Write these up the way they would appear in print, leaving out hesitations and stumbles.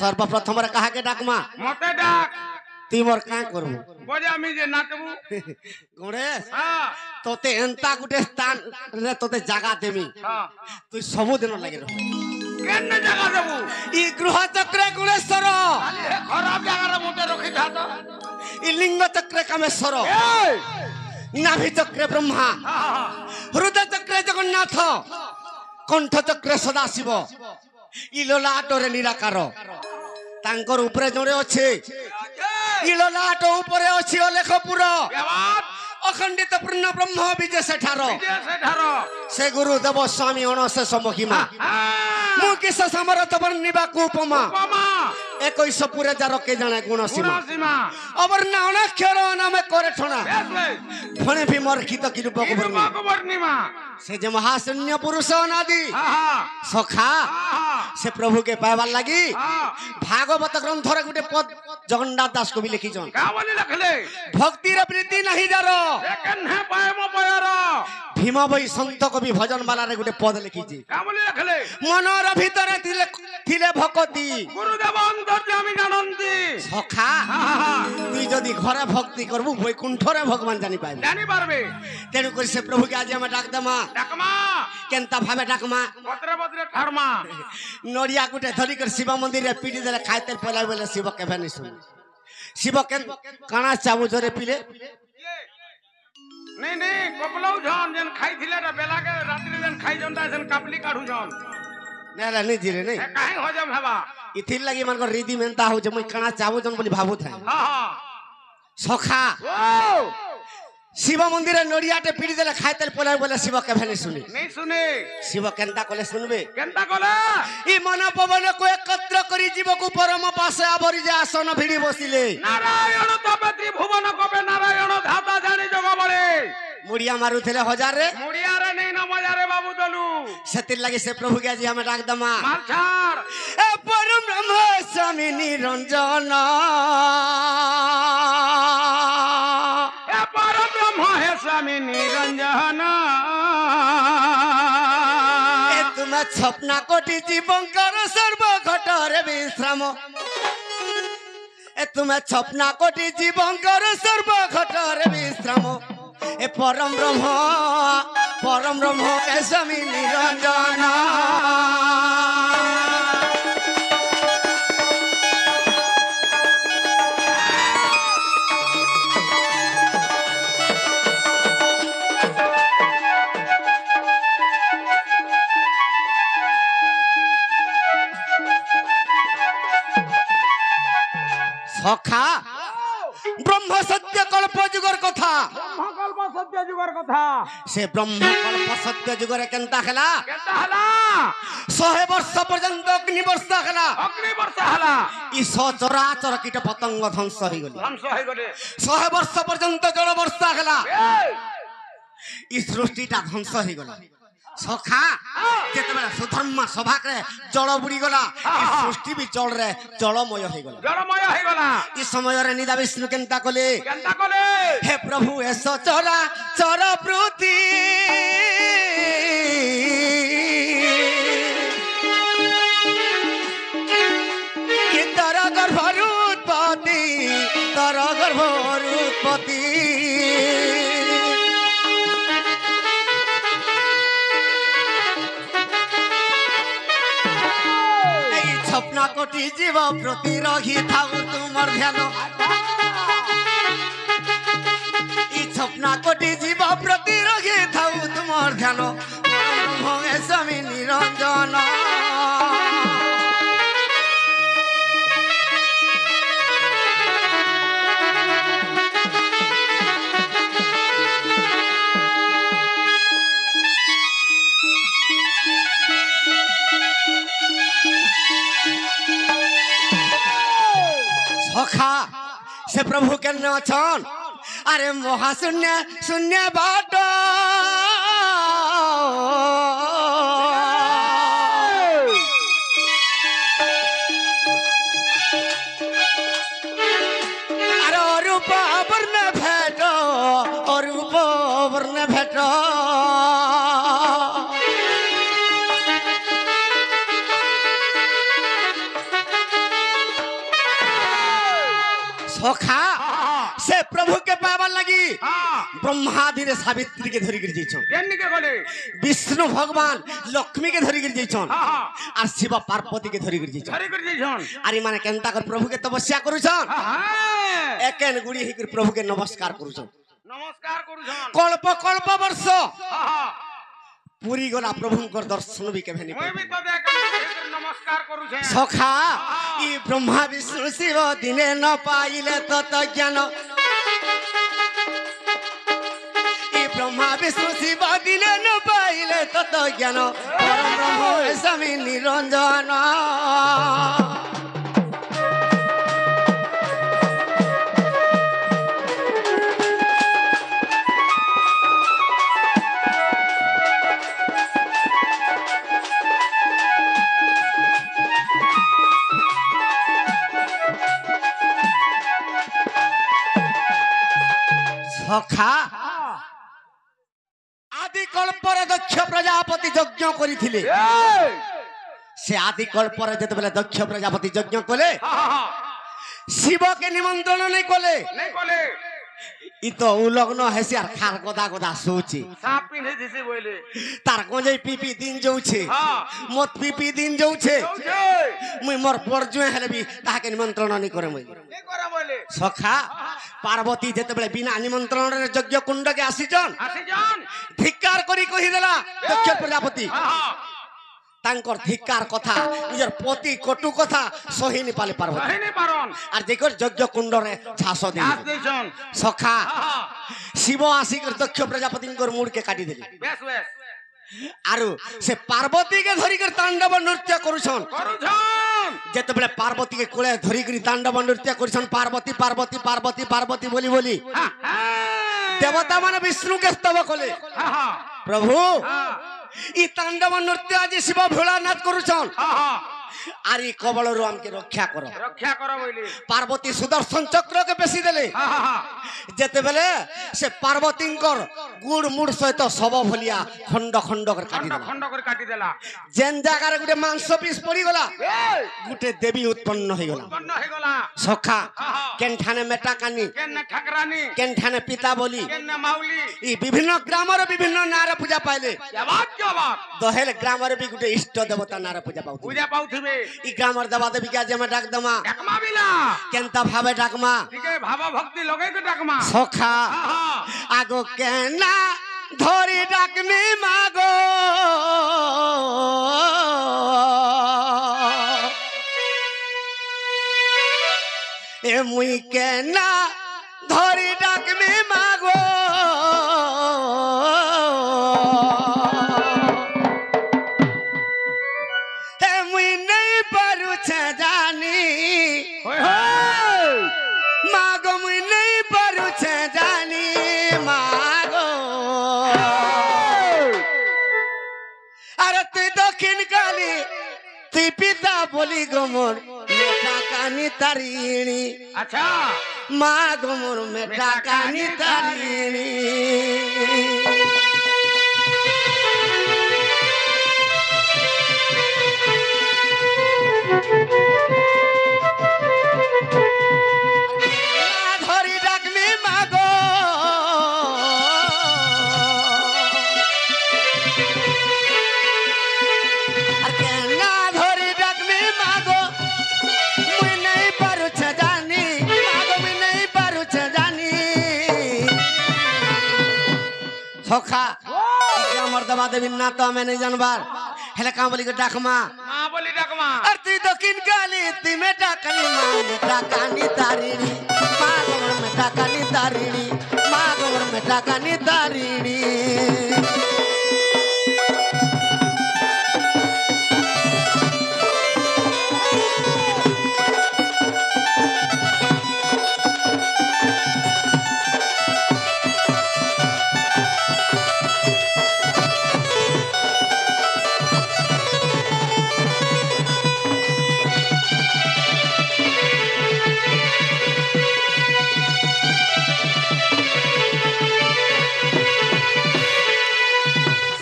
सर्वप्रथम कहा के डाकमा मते डाक ती मोर का करबो बजा मी जे नाचबू गणेश हां तोते एंता गुटे स्थान रे तोते जगह देमी हां तू सब दिन लगे रह केन जगह देबू ई गृह चक्र गुणेश्वर खाली हे खराब जगह रे मते रखि था तो ई लिंग चक्र कामेश्वर ए नाभि चक्र ब्रह्मा हां हृदय चक्र जगन्नाथ कंठ चक्र सदाशिव ई ललाटरे निराकार तांकर ऊपर जड़े अच्छे ई ललाट ऊपर अच्छी अलेखपुर अखंडित पूर्ण ब्रह्म विजय सेठार से गुरुदेव स्वामी अणशेष महिमा मु किस समरथ वर्णिबाकु उपमा 21 पुरे जार के जाने गुण सीमा अवर्णा अनाक्षर नामे करे ठणा फणे भी मर्खित की रूप को वर्णिमा से जे महाशून्य पुरुष अनादि सखा से प्रभु के पाइबार लगी भागवत ग्रंथ रे गुटे पद जगन्नाथ दास को भी लिखी जन का बोली लिखले भक्ति रे प्रीति नहीं जारो सेकंड है पायमो पयर भीम भाई संत कवि भजन वाला रे गुटे पद लिखी जी का बोली लिखले मनर भीतर थिले भक्ति गुरुदेव अंतर्यामी जानंती सखा तू जदी घरे भक्ति करबू वैकुंठ रे भगवान जानि पाइबे जानि पारबे तेनु कर से प्रभु के आज हम डाक दमा डाकमा केनता भाबे डाकमा पत्रे पत्रे ठाड़मा नड़िया गुटे धरी कर शिव मंदिर रे पीड़ी देले खाइते पला बेले शिव केबे नि सुन शिव केन काना चाबू जरे पीले नहीं नहीं कपलौ जन जन खाई थिले रे बेला के रात्रि जन खाई जनता जन कापली काढू जन नेला नि जिरे नहीं काहे हो जम हवा इथिल लगी मन को रीति मेनता हो जे मुई काना चाबू जन बोली भाबू था हां हां सखा ओ शिव मंदिर नड़ियाटे पीड़ी देले खाइते पला बेले शिव केबे नि सुनी नहीं सुने शिव केनता कले सुनबे केनता कोला ई मन पवन को एकत्र करी जीव को परम पासे आवरी जे आसन भिड़ी बसिले नारायण तबे त्रिभुवन कबे नारायण धाता जानी जग बळे मुड़िया मारुथले हजार रे मुड़िया रे नहीं न मजा रे बाबू दलू सेतिर लगी से प्रभु के जी हमें डाक दमा माल छाड़ ए परम ब्रह्म स्वामी निरंजन ए परम ब्रह्म है स्वामी निरंजन ए तुम छपना कोटि जीवंकर सर्व घटर विश्राम ए तुम छपना कोटि जीवंकर सर्व घटर विश्राम ए परम ब्रह्म ए स्वामी निरंजन सखा ब्रह्म सत्य कल्प जुगर कथा ब्रह्म कल्प सत्य जुगर कथा से ब्रह्म कल्प सत्य जुगर केनता हला केनता हला 100 वर्ष पर्यंत अग्नि वर्षा हला ई सचराचर कीट पतंग ध्वंस हो गले 100 वर्ष पर्यंत जल वर्षा हला ई सृष्टिटा ध्वंस हो गला सखा जेतेबेला सुधर्म सभा रे जल बुड़ी गला ई सृष्टि भी जलमय हो गला ई समय रे निदा विष्णु केनता कले हे प्रभु ए सचरा चर पृथ्वी कि तर गर्भर उत्पत्ति सपना कोटि जीव प्रति रही थाउ तुमर ध्यान ई सपना कोटि जीव प्रति रही थाउ तुमर ध्यान भंगे स्वामी निरंजन सखा से प्रभु के नचन अरे महाशून्य शून्य बाट अरे अरूप वर्ण भेट अरूप वर्ण भेट सखा हाँ से प्रभु के पावर लगी हाँ ब्रह्मादि रे सावित्री के धरी गिर जाइछन केन के गले विष्णु भगवान लक्ष्मी के धरी गिर जाइछन हाँ और शिव पार्वती के धरी गिर जाइछन धरी कर जइछन आरी माने केनता कर प्रभु के तपस्या करूछन हाँ एकेन गुड़ी ही कर प्रभु के नमस्कार करूछन नमस्कार करूछन कल्प कल्प वर्ष हाँ पूरी गला प्रभुंकर दर्शन भी केभे मैं भी नहीं तो देख नमस्कार करू छे सखा ई ब्रह्मा विष्णु शिव दिने न पाइले तत ज्ञान ई ब्रह्मा विष्णु शिव दिने न पाइले तत ज्ञान परम ब्रह्म स्वामी निरंजन सखा आदि कल्पर दक्ष प्रजापति यज्ञ करिथिले से आदि कल्पर जते बेले दक्ष प्रजापति यज्ञ कले हाँ शिव के निमंत्रण नहीं कले नहीं कोले इ तो उलग्न हेसियार खार गदा गदा सोची सांप पिन्हे दिसे बोले तार गंजई पीपी दिन जाउछे हाँ मत पीपी दिन जाउछे जाउछे मुई मोर बरजुए हेले भी ताके निमंत्रण नहीं करे मुई नहीं करा बोले सखा पार्वती जते बेले बिना निमंत्रण रे यज्ञ कुंड के आसीचन आसी जान धिक्कार करी कहि देला दक्ष प्रजापति हाँ तांकर धिक्कार कथा निजर पति कटु कथा सही नि पाले पार्वती सही नहीं पारन आर जेकर यज्ञ कुंड रे छास दे आस देछन सखा हाँ शिव आसी कर दक्ष प्रजापति कर मुड़ के काटी देली बेस बेस आरु से पार्वती के धरी कर तांडव नृत्य करूछन करूछन जते बेले पार्वती के कोले धरी कर तांडव नृत्य करूछन पार्वती पार्वती पार्वती पार्वती बोली बोली हाँ देवता माने विष्णु के स्तव कले हाँ प्रभु हाँ ई तांडव नृत्य आज शिव भोलानाथ करूछन हाँ आरी कबल रु हमके रक्षा करो रक्षा करो बोले पार्वती सुदर्शन चक्र के बेसी देले हाँ जेते बेले से पार्वतींकर गुड़ मुड़ सहित सब भलिया खंड खंड कर काटी देला खंड कर काटी देला जेन जागा रे गुटे मांस पीस पड़ी गला गुटे देवी उत्पन्न हो गला बन्न हे गला सखा केनठाने मेटा कानी केन ठकरानी केनठाने पिता बोली केन माउली ई विभिन्न ग्राम रे विभिन्न नार पूजा पाइले क्या बात दहेल ग्राम रे भी गुटे इष्ट देवता नार पूजा पाउथि पूजा पाउथिबे ई ग्राम रे देवा देवी के जेमे डाक दमा डाकमा बिला केनता भावे डाकमा ठीक है भाव भक्ति लगे के डाकमा सखा हाँ आगो केना धरी डाकमी मागो ए मुई केना धरी डाकमी मागो ए मुई नहीं पारू छे जानी होय होय मागो मुई नहीं पारू छे जानी मागो अरे तुई दक्षिण काली तुई पिता बोली गोमर मेटा कानी तारिणी अच्छा माँ गोमर मेटा कानी तारिणी धरी डाकमी मागो केना धरी डाकमी मागो मुई नहीं पारू छे जानी मागो मुई नहीं पारू छे जानी सखा हमर दबा देवी ना तो हमें नहीं जानबार हेले काम बोली के डाकमा मां बोली डाकमा और तू दक्षिण काली ती में डाकली मां में डाकानी तारिणी मां गोमर में डाकानी तारिणी मां गोमर में डाकानी तारिणी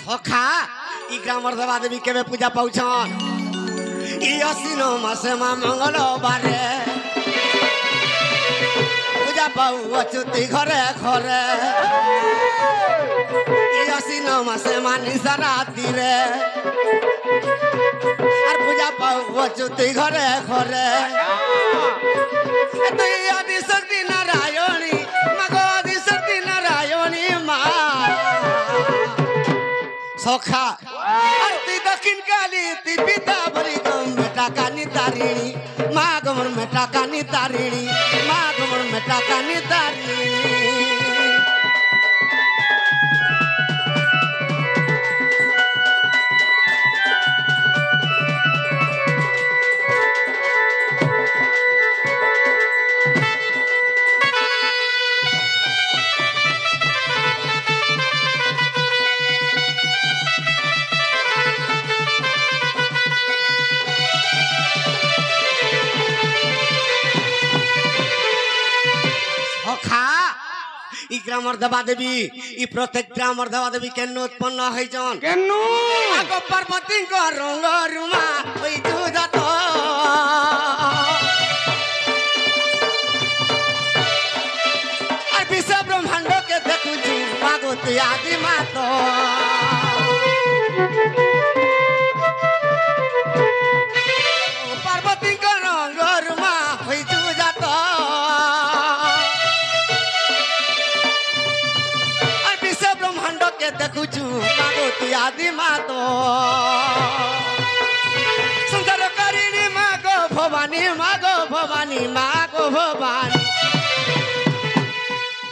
सखा ई ग्रामर देवा देवी केबे पूजा पाउछन ई असिनो मासे मा मंगलबारे পাও অচ্যুতি ঘরে ঘরে আশ্বিন মাসে মানিসা রাতিরে আর পূজা পাও অচ্যুতি ঘরে ঘরে তুই আদিশক্তি নারায়ণী মা গো আদিশক্তি নারায়ণী মা সখা আর তুই দক্ষিণ কালী তুই পিতা বলি গো মেটা কানি তারিণী মা গোমর মেটা কানি তারিণী মা গোমর মেটা কানি তারিণী ই গ্রামর দেবা দেবী ই প্রত্যেক গ্রামর দেবা দেবী কেন উৎপন্ন হয়েছন কেন আগ পার্বতীঙ্ক রঙ্গ রুমা ওই দুজাত আর বিশ্ব ব্রহ্মাণ্ডকে দেখুছি মাগতি আদি মাত পার্বতীঙ্ক রঙ্গ রুমা ওই দুজাত দেখুছু মাগতি আদি মাত সুন্দর কারিণী মা গো ভবানী মা গো ভবানী মা গো ভবানী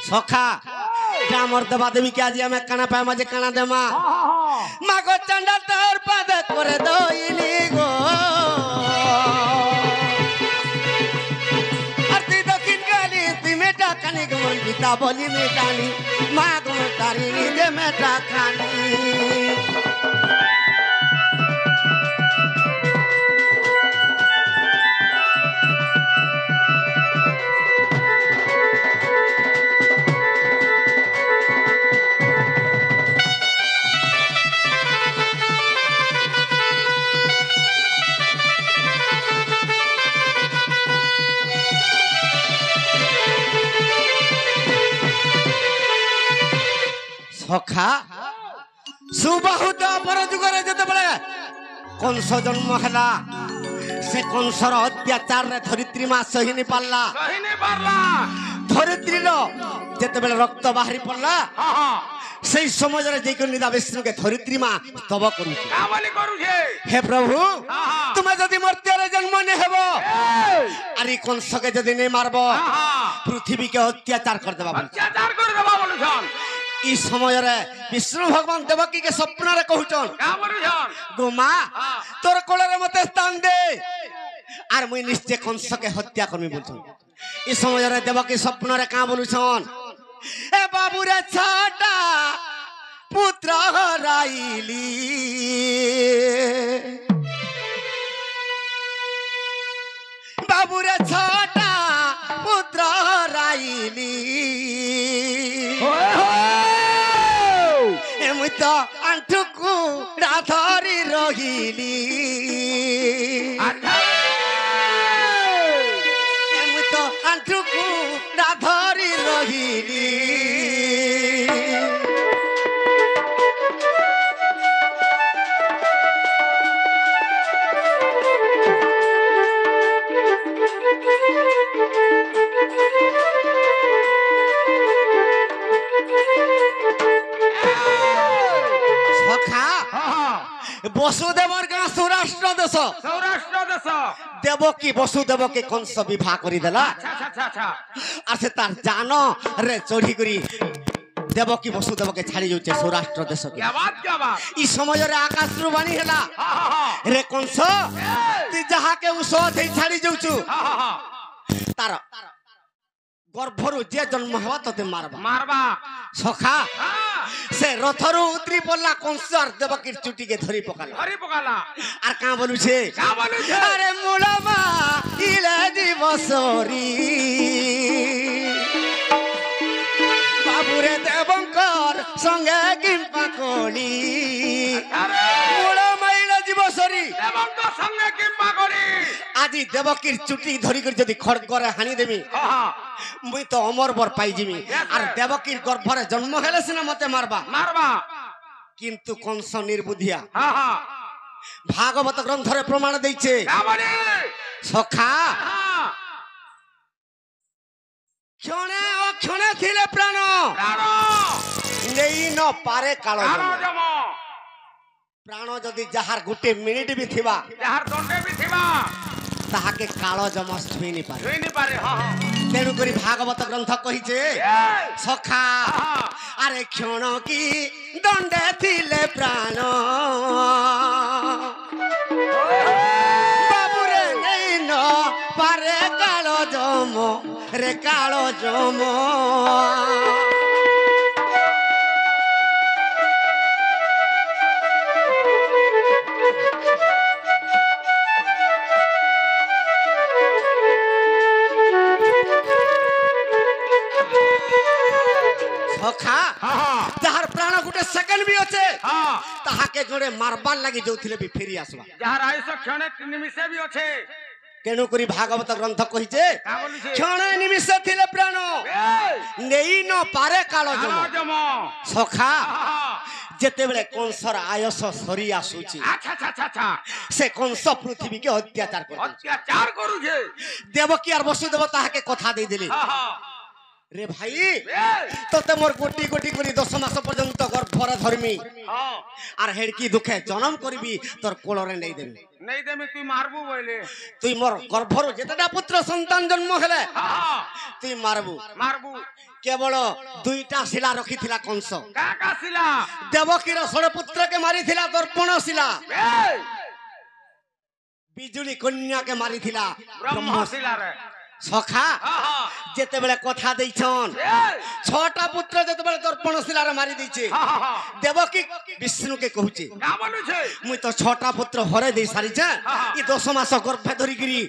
সখা গ্রামর দেবা দেবীকে আজি আমি কানা পাই মাঝে কানা দেমা মা গো চন্ডাল তোর পাদ করে দইনি গো আর তুই দক্ষিণ কালী তুই মেটা কানি গমন পিতা বলি মেটানি মা গমন তারিণী দে মেটা কানি সখা সুবাহুত অপর যুগরে যেতবেলে কংস জন্ম হেলা সে কংসর অত্যাচারে ধরিত্রী মা সহিনি পারলা ধরিত্রীর যেতবেলে রক্ত বাহারি পড়লা সেই সমୟରେ যেই নিদা বিষ্ণুকে ধরিত্রী মা স্তব করুছে হে প্রভু তুমি যদি মর্ত্যরে জন্ম নে হেব আর এই কংসকে যদি নেই মারব পৃথিবীকে অত্যাচার করে দেবা বলছন এই সমୟରେ বিষ্ণু ভগবান দেবকীকে স্বপ্ନରେ কহুছন গো মা তোর কোଳରେ মতে স্থান দে আর মুই নিশ্চয় কংসকে হত্যা করবি বলছন এই সমୟରେ দেবকী স্বপ্ନରେ কাঁ বলুছন এ বাবুরে ছটা পুত্র হরাইলি বাবুরে ছটা পুত্র হরাইলি মুই তো আঁঠুকু রাধরি রহিলি মুই তো আঁঠুকু রাধরি রহিলি বসুদেবর গাঁ সৌরাষ্ট্র দেশ দেবকী বসুদেবকে কংস বিবাহ করে দেলা আর সে তার জান রে চড়ি করি দেবকী বসুদেবকে ছাড়ি যাচ্ছে সৌরাষ্ট্র দেশকে এই সমୟରେ আকাশରୁ বাণী হেলা রে কংস তুই যাহাকে ঔষধ হেই ছাড়ি যাচ্ছু তার গর্ভরু যে জন্ম হওয়া তোতে মারবা সখা সে রথরু উতরি পড়লা কংস আর দেবকীর চুটিকে ধরি পকালা আর কাঁ বলুছে আরে মুড়মা ইলে দিবসরি বাবুরে দেবঙ্কর সঙ্গে কিম্পা কলি মুড়মা ইলে জীব সরি দেবঙ্গ সঙ্গে কিম্বা করি আজি দেবকীর চুটি ধরি করে যদি খড়গরে হানি দেবি মুই তো অমর বর পাই যাবি আর দেবকীর গর্ভরে জন্ম হেলে সিনা মতে মারবা মারবা কিন্তু কংস নির্বুদ্ধিয়া হ্যাঁ হ্যাঁ ভাগবত গ্রন্থরে প্রমাণ দিয়েছে কাবলি সখা হ্যাঁ ক্ষণে ও ক্ষণে থিলে প্রাণ প্রাণ নেই ন পারে কাল কালো জম প্রাণ যদি যাহার গোটে মিনিট বি থিবা যাহার দণ্ডে বি থিবা তাহাকে কাল জম ছুঁই নি পারে ছুঁই নি পারে হ্যাঁ হ্যাঁ তেণু করি ভাগবত গ্রন্থ কহিছে এই, সখা হ্যাঁ আরে ক্ষণ কি দণ্ডে থিলে প্রাণ বাবুরে নেই ন পারে কাল জম রে কাল জম সখা হ্যাঁ যাহার প্রাণ গোটে সেকেন্ড বি আছে হ্যাঁ তাহাকে জোরে মারবার লাগি যাউଥିଲେ বি ফেরি আসবা যাহার আয়ুষ ক্ষণে নিমিষে বি আছে তেণু করি ভাগবত গ্রন্থ কহিছে কা বলিছে ক্ষণ নিমিষে থিলে প্রাণ এই নেই ন পারে কাল জম কালো জম সখা হ্যাঁ যেতেবেলে কংসর আয়স সরি আসুছি আচ্ছা আচ্ছা আচ্ছা আচ্ছা সে কংস পৃথিবীকে অত্যাচার করে অত্যাচার করুছে দেবকী আর বসুদেব তাহাকে কথা দিয়ে দিলি হ্যাঁ হ্যাঁ রে ভাই এই, তোতে মোর কোটি কোটি করে 10 মাস পর্যন্ত গর্ভরে ধর্মী হ্যাঁ আর হেড়কি দুঃখে জনম করবি তোর কোলরে নেই দেবি নেই দেমি তুই মারবু বইলে তুই মোর গর্ভর যেটা পুত্র সন্তান জন্ম হেলে হ্যাঁ তুই মারবু মারবু কেবল দুইটা শিলা রখিলা কংস কাকা ছিলা দেবকীর ষড় পুত্রকে মারিছিলা দর্পণ শিলা এই বিজুলি কন্যাকে মারিছিলা ব্রহ্ম ছিলা রে সখা হ্যাঁ হ্যাঁ যেতেবেলে কথা দেইছন এই, 6টা পুত্র যেতেবেলে দর্পণ শিলারে মারি দিছে হ্যাঁ হ্যাঁ হ্যাঁ দেবকী বিষ্ণুকে কহুছে কা বলুছে মুই তো 6টা পুত্র হরে দেই সারিছে ই 10 মাস গর্ভে ধরি গিরি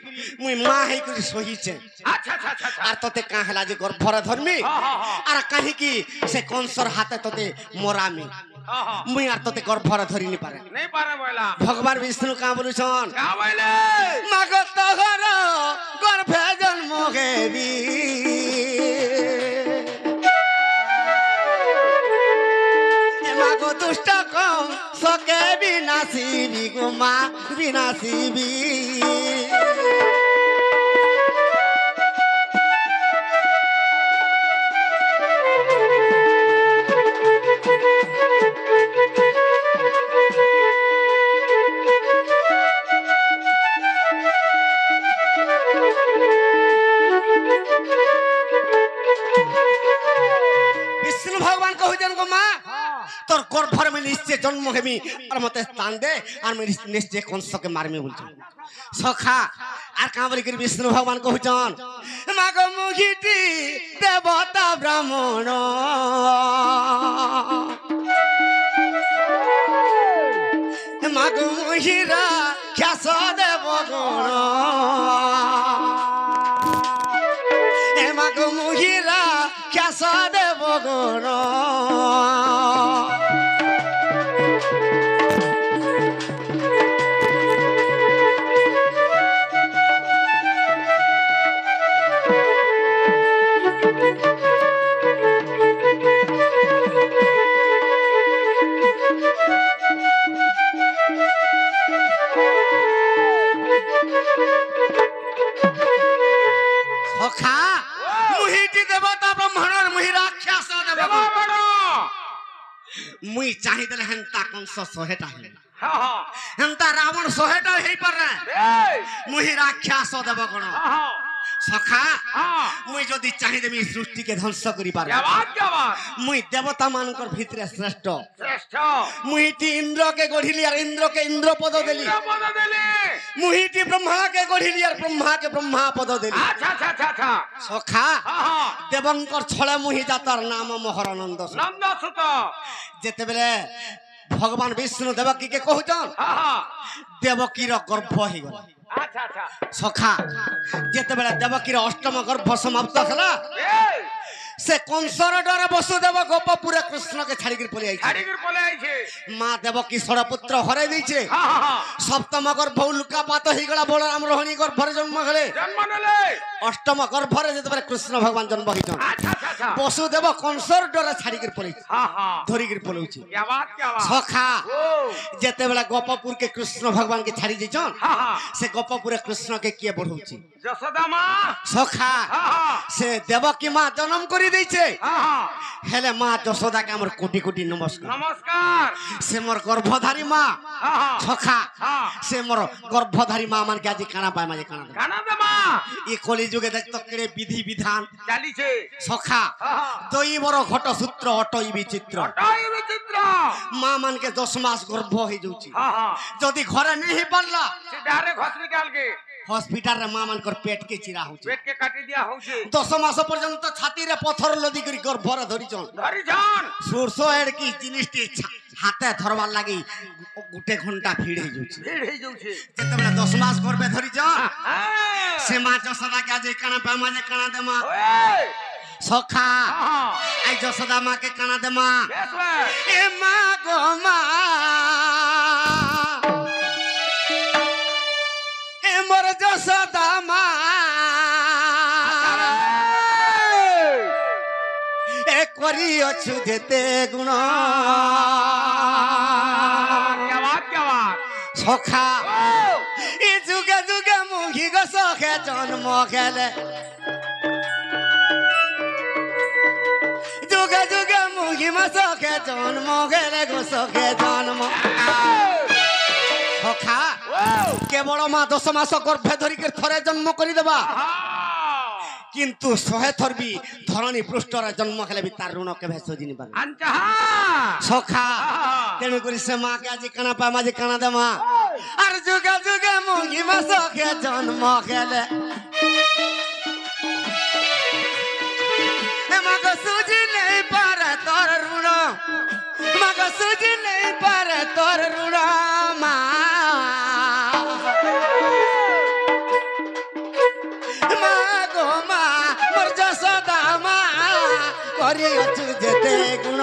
মুই মা হেই করি সহিছে আচ্ছা আচ্ছা আচ্ছা আচ্ছা আর তোতে কা হেলা যে গর্ভরে ধর্মী হ্যাঁ হ্যাঁ হ্যাঁ আর কাহিকি সে কংসর হাতে তোতে মরামি হ্যাঁ হ্যাঁ মুই আর তোতে গর্ভরে ধরি নি পারে নেই পারে বইলা ভগবান বিষ্ণু কা বলুছন কা বইলে মাগত ঘর গর্ভে জন্ম হেবি মাগো দুষ্ট কম সকে বিনাশিবি গো মা বিনাশিবি বিষ্ণু ভগবান কহুছেন গো মা তোর গর্ভরে আমি নিশ্চয় জন্ম হেমি আর মতে স্থান দে আর আমি নিশ্চয় কংসকে মারমি বলছি সখা আর কা বলি করে বিষ্ণু ভগবান কহুছন মাগ মুখিটি দেবতা ব্রাহ্মণ মাগ মহিরা খ্যাস দেব গণ মাগ মহিরা খ্যাস দেব গণ সখা মুহিটি দেবতা ব্রহ্মণর মুহি রাক্ষস দেব দেবগণ মুই চাহি দেলে হেন্তা কংস 100টা হে হ্যাঁ হ্যাঁ হেন্তা রাবণ 100টা হেই পারে এই মুহি রাক্ষস দেব গণ হ্যাঁ সখা হ্যাঁ মুই যদি চাহি দেমি সৃষ্টিকে ধ্বংস করি পারে জবাব জবাব মুই দেবতা মানকর ভিতরে শ্রেষ্ঠ শ্রেষ্ঠ মুহিটি ইন্দ্রকে গঢ়িলি আর ইন্দ্রকে ইন্দ্র পদ দেলি পদ দিলি মুহিটি ব্রহ্মাকে গঢ়িলি আর ব্রহ্মাকে ব্রহ্মা পদ দেলি আচ্ছা আচ্ছা আচ্ছা আচ্ছা সখা হ্যাঁ হ্যাঁ দেবঙ্কর ছলে মুহি জাতার নাম মহরানন্দ নন্দ সুত যেতেবেলে ভগবান বিষ্ণু দেবকীকে কহুছন হ্যাঁ হ্যাঁ দেবকীর গর্ভ হইগলা আচ্ছা আচ্ছা সখা যেতেবেলে দেবকীর অষ্টম গর্ভ সমাপ্ত হলা এই से कंसर डरे वसुदेव गोपपुरे कृष्ण के छाड़ी पलि आई ছাড়ি করে পলে আইছে माँ देवकी षड़ पुत्र हराई देछे হ্যাঁ হ্যাঁ सप्तम गर्भ उल्का पात हो गला बलराम रोहिणी गर्भरे जन्म हेले জন্ম নেলে अष्टम गर्भरे जेतबे कृष्ण भगवान जन्म होइछन আচ্ছা আচ্ছা আচ্ছা वसुदेव कंसर डरे छाड़ी पलि হ্যাঁ হ্যাঁ धरिक पलौछि क्या बात सखा ও जेतेबेला गोपपुर के कृष्ण भगवान के छाड़ी जैछन হ্যাঁ হ্যাঁ से गोपपुर कृष्ण के किए बढ़ौछि যশোদা মা सखा হ্যাঁ হ্যাঁ से देवकी माँ जन्म करी देछे হ্যাঁ হ্যাঁ हेले माँ যশোদা के हमर कोटि कोटि नमस्कार নমস্কার से मोर गर्भधारी माँ হ্যাঁ হ্যাঁ सखा হ্যাঁ से मोर गर्भधारी माँ मान के आज काना पाए माजे काना दे কানা দে মা ये कली जुगे देख तो केड़े विधि विधान চালিছে सखा হ্যাঁ হ্যাঁ दई बर घट सूत्र अटई विचित्र অটাই বিচিত্র माँ मान के 10 मास गर्भ हो जाउची হ্যাঁ হ্যাঁ जदि घरे नहीं पड़ला সে ডারে ঘসরি কালকে हॉस्पिटल रे माँ मान कर पेट के चिरा होची পেট কে কাটি দিয়া হউছে 10 मास पर्यंत छाती रे पत्थर लदी करी गर्भ रे धरी चल ধরি যান सोरसो एड की जिनिसटी हाथे धरबार लागि गुटे घंटा भीड़ हो जाउची ভিড় হই যাউছে जेतेबेला 10 मास गर्भे धरी जा হ্যাঁ से माँ যশোদা के आज काना पाए माजे काना दे माँ ওই सखा হ্যাঁ হ্যাঁ आई যশোদা माँ के काना दे माँ বেশ বেশ ए माँ गो माँ ए मोर যশোদা माँ ए करी अछु जेते गुण क्या बात सखा ও ए जुगे जुगे मुंगी गो सखे जन्म खेले जुगे जुगे मुंगी में सखे जन्म खेले गो सखे जन्म सखा केवल माँ 10 मास गर्भे धरिक थरे जन्म करी देबा किंतु 100 थर भी धरणी पृष्ठरे जन्म खेले भी तार ऋण केबे सजिनी पारे अंतहा सखा तेणु करी से माँ के आज काना पा माजे काना दे माँ आर जुगे जुगे मुंगी में सखे जन्म खेले ए माँ को सूझी नहीं पारे तोर ऋण माँ को सूझी नहीं पारे तोर ऋण माँ माँ गो माँ मोर যশোদা माँ करी अछु जेते गुण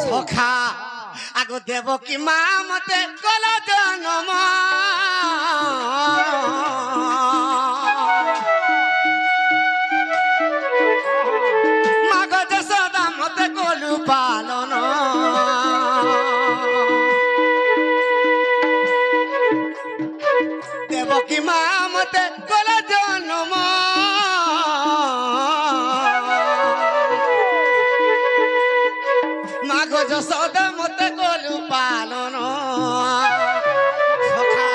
सखा आगो देवकी माँ मते कला जन्म मागो যশোদা मते कोलु पालन देवकी माँ मते कला जन्म मागो যশোদা मते कोलु पालन सखा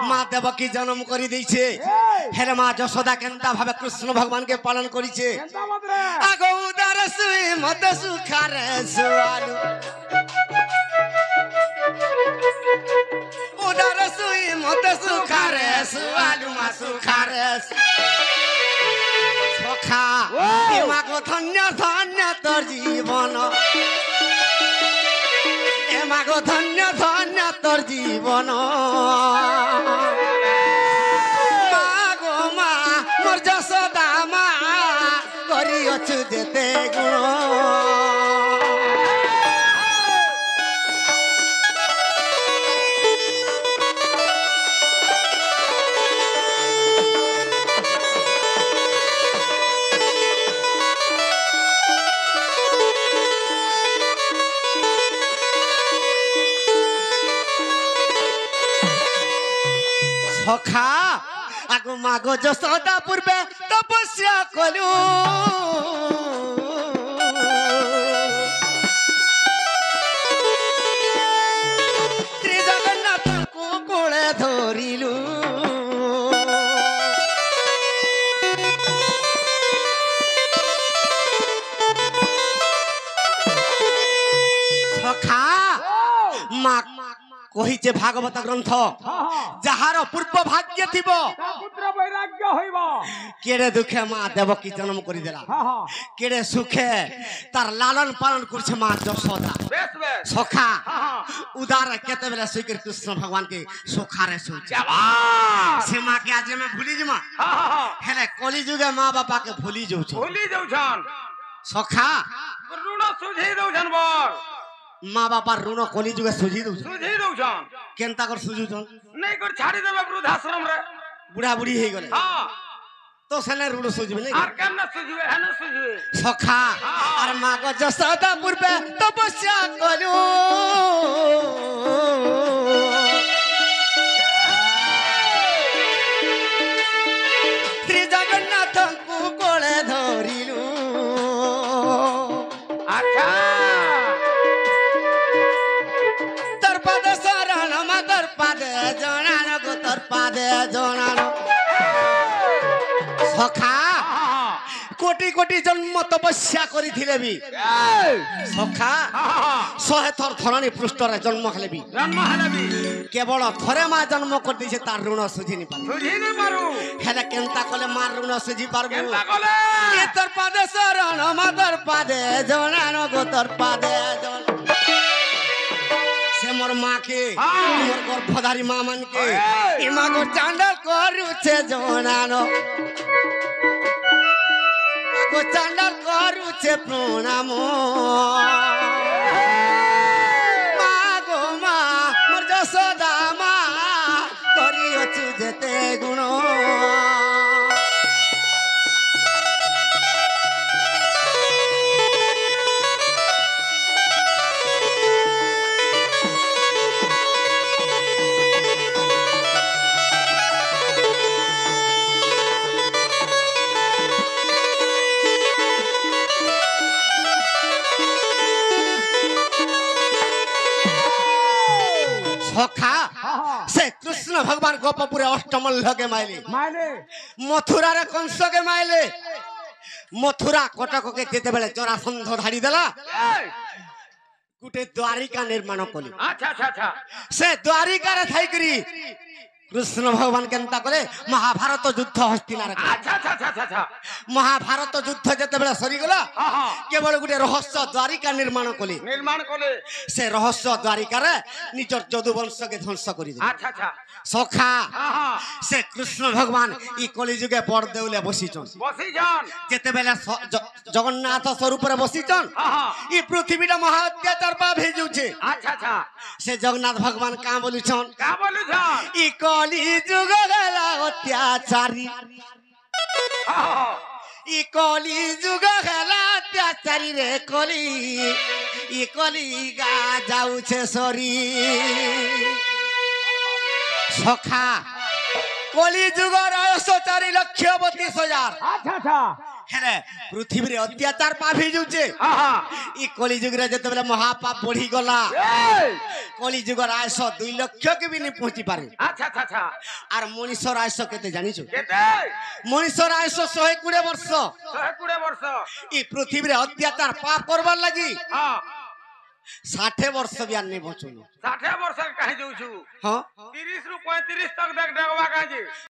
माँ देवकी जन्म करी दैछे हेरे माँ যশোদা केनता भावे कृष्ण भगवान के पालन करिछे आगो उदार सुई मते सुखारे सुआलु उदार सुई मते सुखारे सुआलु माँ सुखारे सखा ए मागो धन्य धन्य तोर जीवन ए मागो धन्य धन्य तोर जीवन मागो माँ मोर যশোদা माँ करी अछु जेते गुण सखा आगो मागो যশোদা पूर्वे तपस्या कलु श्री जगन्नाथ को कोले धरिलु सखा माँ কহিছে ভাগবত গ্রন্থ যাহার পূর্ব ভাগ্যে থিব পুত্র বৈরাগ্য হইব কেড়ে দুঃখে মা দেবকী জন্ম করে দিলা কেড়ে সুখে তার লালন পালন করছে মা যশোদা বেশ বেশ সখা উদার কেতেবেলা শ্রী কৃষ্ণ ভগবান কে সখারে শুনছে সে মাকে আজ আমি ভুলি যা হেলে কলি যুগে মা বাপা কে ভুলি যাউছ ভুলি যাউছন সখা ঋণ সুঝি দউছন বল মা বাবার ঋণ কলি যুগে সুঝি দউছ সুঝি দউছন কেনতা কর সুঝুছন নাই কর ছাড়ি দেবে বৃদ্ধাশ্রম রে বুড়া বুড়ি হয়ে গেলে হ্যাঁ তো সেনে ঋণ সুঝবে না আর কেন সুঝবে হেন সুঝবে সখা আর মা গো যশোদা পূর্বে তপস্যা করু শ্রী জগন্নাথଙ୍କୁ কোলে ধরিলু আচ্ছা তোর পাদে শরণ মা তোর পাদে জনানো গো তোর পাদে জনানো সখা কোটি কোটি জন্ম তপস্যা করিଥିଲେ ବି সখা শহে থর ধরণী পৃষ্ঠরে জন্ম হেলে ବି জন্ম হেলাবি কেবল থরে মা জন্ম କରିଦେଇছে তার ଋଣ ସୁଝିନି ପାରୁ সুঝি নি পারু হেলে কেনতা কলে মা ଋଣ সুঝি পারবু কেনতা কলে এ তোর পাদে শরণ মা তোর পাদে জনানো গো তোর পাদে জন সে মোর মাকে মোর গর্ভধারী মা মানকে এ মা গো চান্ডাল করুছে জনানো গো চান্ডাল করুছে প্রণাম মা গো মা মোর যশোদা মা করিଅছু যেতে গুণ সখা সে কৃষ্ণ ভগবান গোপপুরে অষ্টমল্লকে মাইলে মাইলে মথুরারে কংসকে মাইলে মথুরা কটককে যেতেবেলে জরাসন্ধ ধাড়ি দেলা গোটে দ্বারিকা নির্মাণ কলি আচ্ছা আচ্ছা আচ্ছা সে দ্বারিকারে থাইকরি কৃষ্ণ ভগবান কেনতা করে মহাভারত যুদ্ধ হস্তিনার আচ্ছা আচ্ছা আচ্ছা আচ্ছা মহাভারত যুদ্ধ যেতেবেলে সরিগলা কেবল গোটে রহস্য দ্বারিকা নির্মাণ কলি নির্মাণ কলে সে রহস্য দ্বারিকারে নিজর যদুবংশকে ধ্বংস করে দিল আচ্ছা আচ্ছা সখা সে কৃষ্ণ ভগবান ই কলিযুগে বড় দেউলে বসিছন বসি যান যেতেবেলে জগন্নাথ স্বরূপরে বসিছন ই পৃথিবীটা মহা অত্যাচার পা ভেজুছে আচ্ছা আচ্ছা সে জগন্নাথ ভগবান কা বলিছন কা বলিছন ই কলি যুগ গেলা অত্যাচারী ই কলি যুগ গেলা অত্যাচারী রে কলি ই কলি গা যাউছে সরি সখা কলি যুগর 4,32,000 আচ্ছা আচ্ছা হেলে পৃথিবীরে অত্যাচার পা ভিজুছে ই কলি যুগরে যেতেবেলে মহাপাপ বঢ়ি গলা কলি যুগর আয়স 2 লক্ষ কে বি নি পৌঁছি পারে আচ্ছা আচ্ছা আচ্ছা আর মনীষর আয়স কেতে জানিছো কেতে মনীষর আয়স 120 বর্ষ 120 বর্ষ ই পৃথিবীরে অত্যাচার পাপ করবার লাগি হ্যাঁ 60 বর্ষ বি আর নেই বচুন 60 বর্ষ কাহি যাউছু হ্যাঁ 30 রু 35 তক দেখ দেখবা কাজে